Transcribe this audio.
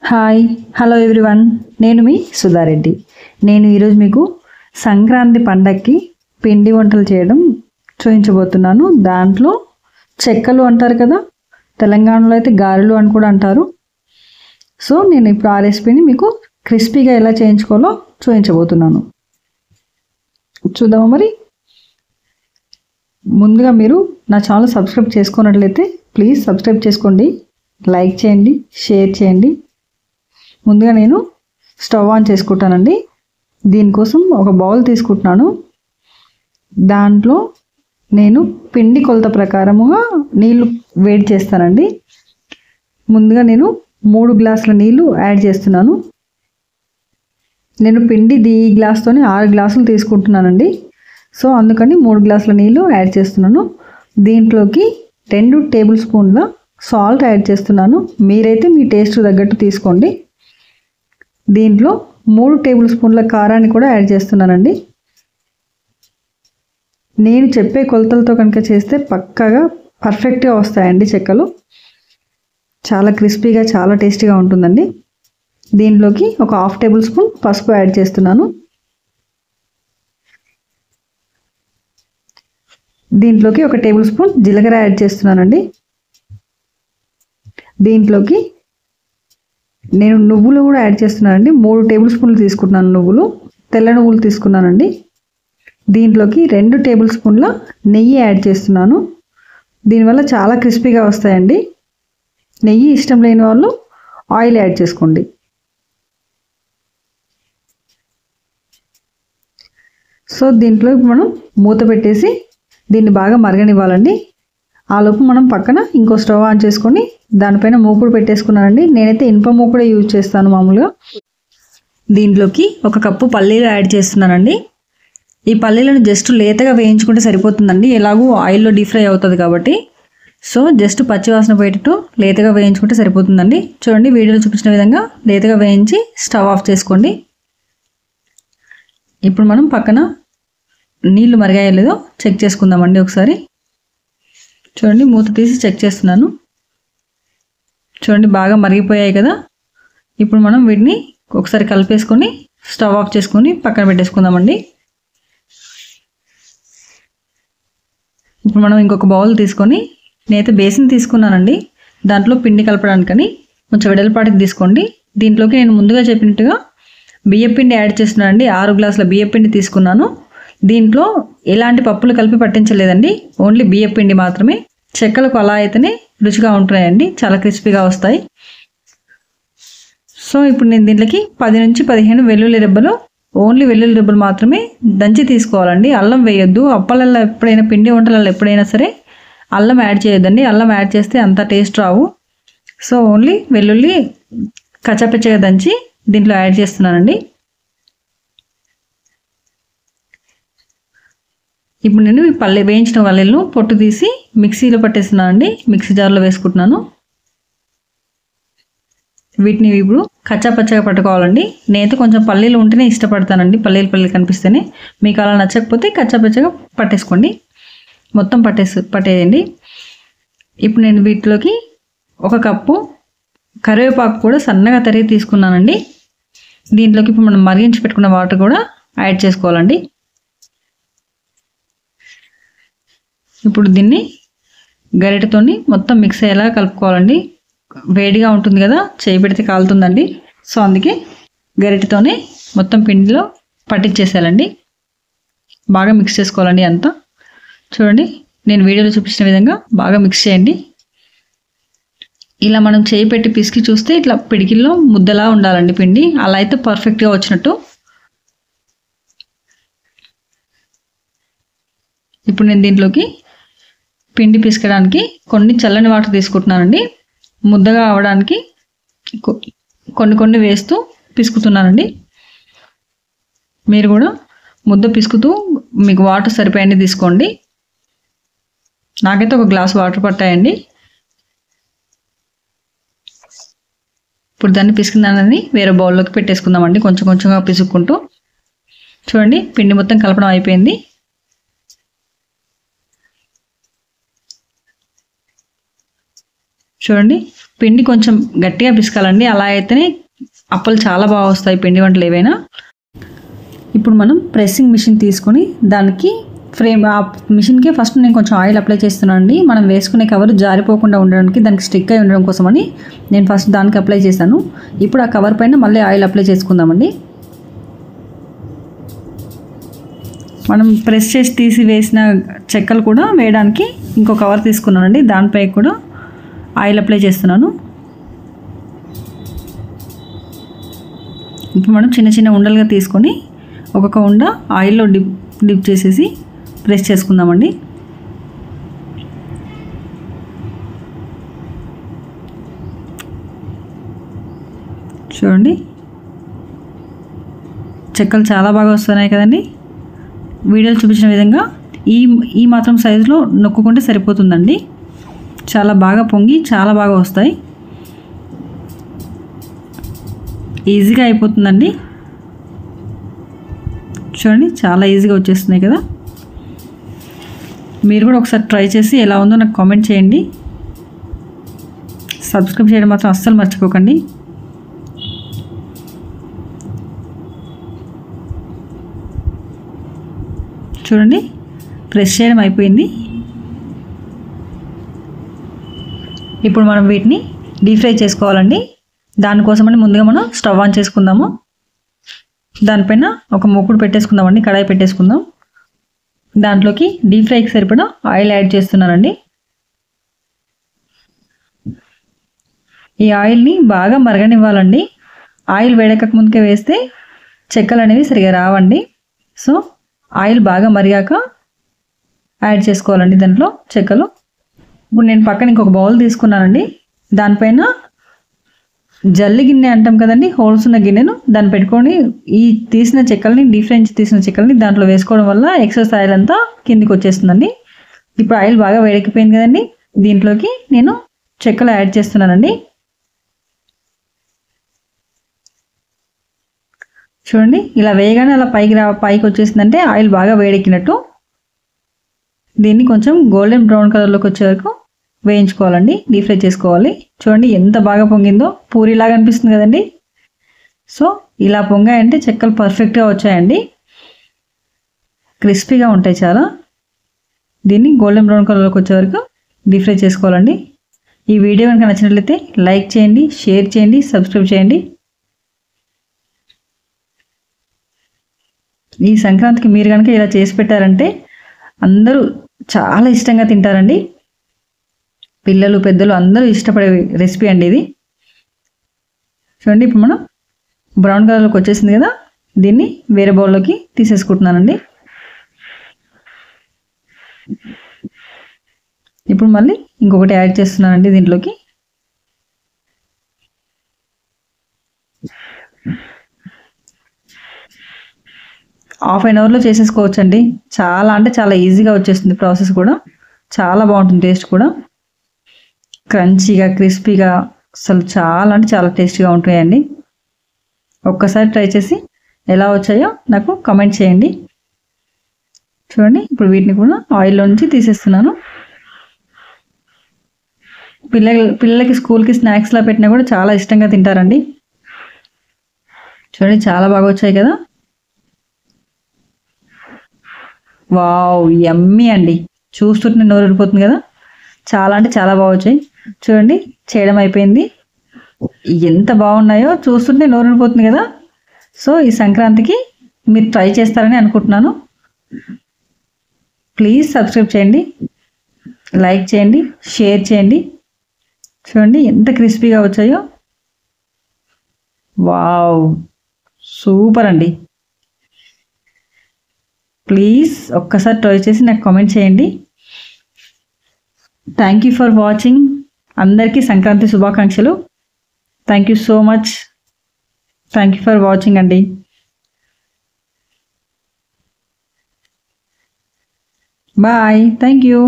Hi hello everyone, నేను మీ సుధారెడ్డి. నేను ఈరోజు మీకు సంక్రాంతి పండగకి పిండి వంటలు చేయడం చూపించబోతున్నాను. దాంట్లో చెక్కలు అంటారు కదా, తెలంగాణలో అయితే గారెలు అని కూడా అంటారు. సో నేను ఇప్పుడు ఆ రెసిపీని మీకు క్రిస్పీగా ఎలా చేయించుకోవాలో చూపించబోతున్నాను. చూద్దాము. మరి ముందుగా మీరు నా ఛానల్ సబ్స్క్రైబ్ చేసుకున్నట్లయితే ప్లీజ్ సబ్స్క్రైబ్ చేసుకోండి, లైక్ చేయండి, షేర్ చేయండి. ముందుగా నేను స్టవ్ ఆన్ చేసుకుంటానండి. దీనికోసం ఒక బౌల్ తీసుకుంటున్నాను. దాంట్లో నేను పిండి కొలత ప్రకారముగా నీళ్లు వేడి చేస్తానండి. ముందుగా నేను 3 గ్లాసుల నీళ్లు యాడ్ చేస్తున్నాను. నేను పిండి ఈ గ్లాస్తోనే 6 గ్లాసులు తీసుకుంటున్నానండి. సో అందుకని 3 గ్లాసుల నీళ్లు యాడ్ చేస్తున్నాను. దీంట్లోకి 2 టేబుల్ స్పూన్ల సాల్ట్ యాడ్ చేస్తున్నాను. మీరైతే మీ టేస్ట్ తగ్గట్టు తీసుకోండి. దీంట్లో 3 టేబుల్ స్పూన్ల కారాన్ని కూడా యాడ్ చేస్తున్నానండి. నేను చెప్పే కొలతలతో కనుక చేస్తే పక్కాగా పర్ఫెక్ట్గా వస్తాయండి చెక్కలు. చాలా క్రిస్పీగా, చాలా టేస్టీగా ఉంటుందండి. దీంట్లోకి ఒక 1/2 టేబుల్ స్పూన్ పసుపు యాడ్ చేస్తున్నాను. దీంట్లోకి 1 టేబుల్ స్పూన్ జీలకర్ర యాడ్ చేస్తున్నానండి. దీంట్లోకి నేను నువ్వులు కూడా యాడ్ చేస్తున్నానండి. 3 టేబుల్ స్పూన్లు తీసుకుంటున్నాను. నువ్వులు, తెల్ల నువ్వులు తీసుకున్నానండి. దీంట్లోకి 2 టేబుల్ స్పూన్ల నెయ్యి యాడ్ చేస్తున్నాను. దీనివల్ల చాలా క్రిస్పీగా వస్తాయండి. నెయ్యి ఇష్టం లేని వాళ్ళు ఆయిల్ యాడ్ చేసుకోండి. సో దీంట్లో మనం మూత పెట్టేసి దీన్ని బాగా మరగనివ్వాలండి. ఆలోపు మనం పక్కన ఇంకో స్టవ్ ఆన్ చేసుకొని దానిపైన మూకుడు పెట్టేసుకున్నానండి. నేనైతే ఇనుప మూకుడే యూజ్ చేస్తాను మామూలుగా. దీంట్లోకి 1 కప్పు పల్లీలు యాడ్ చేస్తున్నానండి. ఈ పల్లీలను జస్ట్ లేతగా వేయించుకుంటే సరిపోతుందండి. ఎలాగూ ఆయిల్లో డీప్ ఫ్రై అవుతుంది కాబట్టి. సో జస్ట్ పచ్చివాసన పోయేటట్టు లేతగా వేయించుకుంటే సరిపోతుందండి. చూడండి, వీడియోలో చూపించిన విధంగా లేతగా వేయించి స్టవ్ ఆఫ్ చేసుకోండి. ఇప్పుడు మనం పక్కన నీళ్లు మరిగాయో లేదో చెక్ చేసుకుందామండి ఒకసారి. చూడండి, మూత తీసి చెక్ చేస్తున్నాను. చూడండి, బాగా మరిగిపోయాయి కదా. ఇప్పుడు మనం వీటిని ఒకసారి కలిపేసుకొని స్టవ్ ఆఫ్ చేసుకొని పక్కన పెట్టేసుకుందామండి. ఇప్పుడు మనం ఇంకొక బౌల్ తీసుకొని, నేనైతే బేసిన్ తీసుకున్నానండి. దాంట్లో పిండి కలపడానికని కొంచెం వెడల్పాటికి తీసుకోండి. దీంట్లోకి నేను ముందుగా చెప్పినట్టుగా బియ్యపిండి యాడ్ చేస్తున్నానండి. 6 గ్లాసుల బియ్యపిండి తీసుకున్నాను. దీంట్లో ఎలాంటి పప్పులు కలిపి పట్టించలేదండి, ఓన్లీ బియ్యపిండి మాత్రమే. చెక్కలకు అలా అయితేనే రుచిగా ఉంటాయండి, చాలా క్రిస్పీగా వస్తాయి. సో ఇప్పుడు నేను దీంట్లోకి 10 నుంచి 15 వెల్లుల్లి రెబ్బలు, ఓన్లీ వెల్లుల్లి రెబ్బలు మాత్రమే దంచి తీసుకోవాలండి. అల్లం వేయొద్దు. అప్పలల్లో ఎప్పుడైనా, పిండి వంటలలో ఎప్పుడైనా సరే అల్లం యాడ్ చేయొద్దండి. అల్లం యాడ్ చేస్తే అంత టేస్ట్ రావు. సో ఓన్లీ వెల్లుల్లి కచ్చాపచ్చగా దంచి దీంట్లో యాడ్ చేస్తున్నానండి. ఇప్పుడు నేను ఈ వేయించిన పల్లీలను పొట్టు తీసి మిక్సీలో పట్టేస్తున్నాను అండి. మిక్సీ జార్లో వేసుకుంటున్నాను. వీటిని ఇప్పుడు కచ్చాపచ్చగా పట్టుకోవాలండి. నేనైతే కొంచెం పల్లీలు ఉంటేనే ఇష్టపడతానండి, పల్లీలు కనిపిస్తేనే. మీకు అలా నచ్చకపోతే కచ్చాపచ్చగా పట్టేసుకోండి, మొత్తం పట్టేయండి. ఇప్పుడు నేను వీటిలోకి 1 కప్పు కరివేపాకు కూడా సన్నగా తరిగి తీసుకున్నానండి. దీంట్లోకి ఇప్పుడు మనం మరిగించి పెట్టుకున్న వాటర్ కూడా యాడ్ చేసుకోవాలండి. ఇప్పుడు దీన్ని గరిటెతోని మొత్తం మిక్స్ అయ్యేలా కలుపుకోవాలండి. వేడిగా ఉంటుంది కదా, చేయి పెడితే కాలుతుందండి. సో అందుకే గరిటెతోనే మొత్తం పిండిలో పట్టించేసేయాలండి. బాగా మిక్స్ చేసుకోవాలండి అంతా. చూడండి, నేను వీడియోలో చూపించిన విధంగా బాగా మిక్స్ చేయండి. ఇలా మనం చేయి పెట్టి పిసికి చూస్తే ఇట్లా పిడికిల్లో ముద్దలా ఉండాలండి పిండి. అలా అయితే పర్ఫెక్ట్గా వచ్చినట్టు. ఇప్పుడు నేను దీంట్లోకి పిండి పిసకడానికి కొన్ని చల్లని వాటర్ తీసుకుంటున్నానండి. ముద్దగా అవడానికి కొన్ని వేస్తూ పిసుకుతున్నానండి. మీరు కూడా ముద్ద పిసుకుతూ మీకు వాటర్ సరిపోయండి తీసుకోండి. నాకైతే 1 గ్లాస్ వాటర్ పట్టాయండి. ఇప్పుడు దాన్ని పిసుకున్నానని వేరే బౌల్లోకి పెట్టేసుకుందామండి, కొంచెం కొంచెంగా పిసుక్కుంటూ. చూడండి, పిండి మొత్తం కలపడం అయిపోయింది. చూడండి, పిండి కొంచెం గట్టిగా పిసకాలండి, అలా అయితేనే అప్పలు చాలా బాగా వస్తాయి పిండి వంటలు ఏవైనా. ఇప్పుడు మనం ప్రెస్సింగ్ మిషన్ తీసుకొని దానికి ఆ మిషన్కి ఫస్ట్ నేను కొంచెం ఆయిల్ అప్లై చేస్తున్నాను అండి. మనం వేసుకునే కవర్ జారిపోకుండా ఉండడానికి, దానికి స్టిక్ అయి ఉండడం కోసమని నేను ఫస్ట్ దానికి అప్లై చేశాను. ఇప్పుడు ఆ కవర్ పైన మళ్ళీ ఆయిల్ అప్లై చేసుకుందామండి. మనం ప్రెస్ చేసి తీసి వేసిన చెక్కలు కూడా వేయడానికి ఇంకో కవర్ తీసుకున్నానండి, దానిపై కూడా ఆయిల్ అప్లై చేస్తున్నాను. ఇప్పుడు మనం చిన్న చిన్న ఉండలుగా తీసుకొని ఒక్కొక్క ఉండ ఆయిల్లో డిప్ చేసేసి ప్రెస్ చేసుకుందామండి. చూడండి చెక్కలు చాలా బాగా వస్తున్నాయి కదండి. వీడియోలో చూపించిన విధంగా ఈ మాత్రం సైజులో నొక్కుకుంటే సరిపోతుందండి. చాలా బాగా పొంగి చాలా బాగా వస్తాయి, ఈజీగా అయిపోతుందండి. చూడండి చాలా ఈజీగా వచ్చేస్తున్నాయి కదా. మీరు కూడా ఒకసారి ట్రై చేసి ఎలా ఉందో నాకు కామెంట్ చేయండి. సబ్స్క్రైబ్ చేయడం మాత్రం అస్సలు మర్చిపోకండి. చూడండి ప్రెస్ చేయడం అయిపోయింది. ఇప్పుడు మనం వీటిని డీప్ ఫ్రై చేసుకోవాలండి. దానికోసమని ముందుగా మనం స్టవ్ ఆన్ చేసుకుందాము. దానిపైన ఒక మూకుడు పెట్టేసుకుందామండి, కడాయి పెట్టేసుకుందాం. దాంట్లోకి డీప్ ఫ్రైకి సరిపడా ఆయిల్ యాడ్ చేస్తున్నానండి. ఈ ఆయిల్ని బాగా మరగనివ్వాలండి. ఆయిల్ వేడెక్కక ముందుకే వేస్తే చెక్కలు అనేవి సరిగా రావండి. సో ఆయిల్ బాగా మరిగాక యాడ్ చేసుకోవాలండి దాంట్లో చెక్కలు. ఇప్పుడు నేను పక్కన ఇంకొక బౌల్ తీసుకున్నానండి. దానిపైన జల్లి గిన్నె అంటాం కదండి, హోల్స్ ఉన్న గిన్నెను దాన్ని పెట్టుకొని ఈ తీసిన చెక్కల్ని, డీప్ ఫ్రై తీసిన చెక్కల్ని దాంట్లో వేసుకోవడం వల్ల ఎక్సెస్ ఆయిల్ అంతా కిందికి వచ్చేస్తుందండి. ఇప్పుడు ఆయిల్ బాగా వేడెక్కిపోయింది కదండి, దీంట్లోకి నేను చెక్కలు యాడ్ చేస్తున్నానండి. చూడండి ఇలా వేయగానే అలా పైకి వచ్చేసిందంటే ఆయిల్ బాగా వేడెక్కినట్టు. దీన్ని కొంచెం గోల్డెన్ బ్రౌన్ కలర్లోకి వచ్చే వరకు వేయించుకోవాలండి, డీప్ ఫ్రై చేసుకోవాలి. చూడండి ఎంత బాగా పొంగిందో, పూరిలాగా అనిపిస్తుంది కదండి. సో ఇలా పొంగాయంటే చెక్కలు పర్ఫెక్ట్గా వచ్చాయండి, క్రిస్పీగా ఉంటాయి చాలా. దీన్ని గోల్డెన్ బ్రౌన్ కలర్లోకి వచ్చే వరకు డీప్ ఫ్రై చేసుకోవాలండి. ఈ వీడియో కనుక నచ్చినట్లయితే లైక్ చేయండి, షేర్ చేయండి, సబ్స్క్రైబ్ చేయండి. ఈ సంక్రాంతికి మీరు కనుక ఇలా చేసి పెట్టారంటే అందరూ చాలా ఇష్టంగా తింటారండి. పిల్లలు పెద్దలు అందరూ ఇష్టపడే రెసిపీ అండి ఇది. చూడండి ఇప్పుడు మనం బ్రౌన్ కలర్లోకి వచ్చేసింది కదా, దీన్ని వేరే బౌల్లోకి తీసేసుకుంటున్నానండి. ఇప్పుడు మళ్ళీ ఇంకొకటి యాడ్ చేస్తున్నానండి దీంట్లోకి. హాఫ్ అన్ అవర్లో చేసేసుకోవచ్చండి. చాలా అంటే చాలా ఈజీగా వచ్చేస్తుంది, ప్రాసెస్ కూడా చాలా బాగుంటుంది, టేస్ట్ కూడా క్రంచీగా క్రిస్పీగా అసలు చాలా అంటే చాలా టేస్టీగా ఉంటాయండి. ఒక్కసారి ట్రై చేసి ఎలా వచ్చాయో నాకు కామెంట్ చేయండి. చూడండి ఇప్పుడు వీటిని కూడా ఆయిల్లో నుంచి తీసేస్తున్నాను. పిల్లలకి స్కూల్కి స్నాక్స్లా పెట్టినా కూడా చాలా ఇష్టంగా తింటారండి. చూడండి చాలా బాగా వచ్చాయి కదా. వావ్ యమ్మీ అండి, చూస్తుంటే నోరు ఊరిపోతుంది కదా. చాలా అంటే చాలా బాగా వచ్చాయి. చూడండి చేయడం అయిపోయింది, ఎంత బాగున్నాయో చూస్తుంటే నోరు ఊరిపోతుంది కదా. సో ఈ సంక్రాంతికి మీరు ట్రై చేస్తారని అనుకుంటున్నాను. ప్లీజ్ సబ్స్క్రైబ్ చేయండి, లైక్ చేయండి, షేర్ చేయండి. చూడండి ఎంత క్రిస్పీగా వచ్చాయో. వావ్ సూపర్ అండి. ప్లీజ్ ఒక్కసారి ట్రై చేసి నాకు కామెంట్ చేయండి. Thank you for watching. అందరికీ సంక్రాంతి శుభాకాంక్షలు. Thank you so much. Thank you for watching అండి. బాయ్. Thank you.